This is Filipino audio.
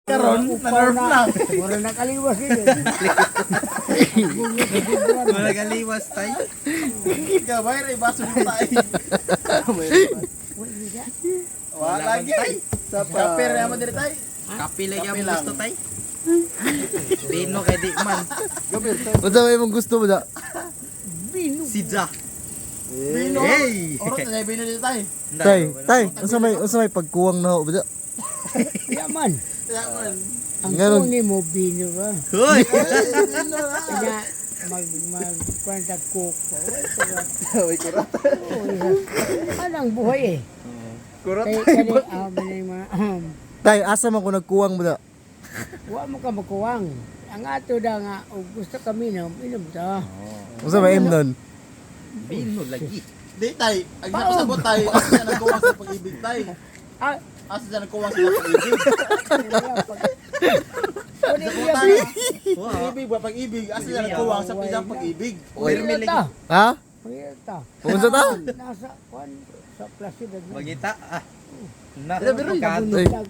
Karon, na-nerf lang. Mura nakaliwas yun. Wala kaliwas tay. Gabay ray baso mo tay. Wala lagi. Sa paper naman diri tay. Kapi lagi ang gusto tay. Bino kay di man. Unsa may mong gusto mo da? Sidza. Bino. Hey! Oro tay bino dito tay. Tay, unsa may pagkuwang na ho ba da? Yaman. Yaman. Ang Ganun. kuni mo bino ba? Hoy! Bino na. Kaya magkwenta kuko. Uy, kurat. Anong buhay eh. Kurat. Kaya mga Tay, asa man ko nagkuwang mo da? wa mo ka makuwang. Ang ato da nga og gusto kami na inom ta. Unsa may imnon? Bino lagi. Di tay, ang nakasabot tay, asa siya nagkuwang sa pag-ibig tay. Ah, Asa siya nagkuwang sa pag-ibig. Kunin Sa iya tayo. Wow. Pag-ibig ba pag-ibig, asa siya nagkuwang sa pisang pag-ibig. Kunin ta. Ha? Kunin ta. Unsa ta? Nasa kwan sa plasidad. Magita ah. Na, Pero, kanto. Bunod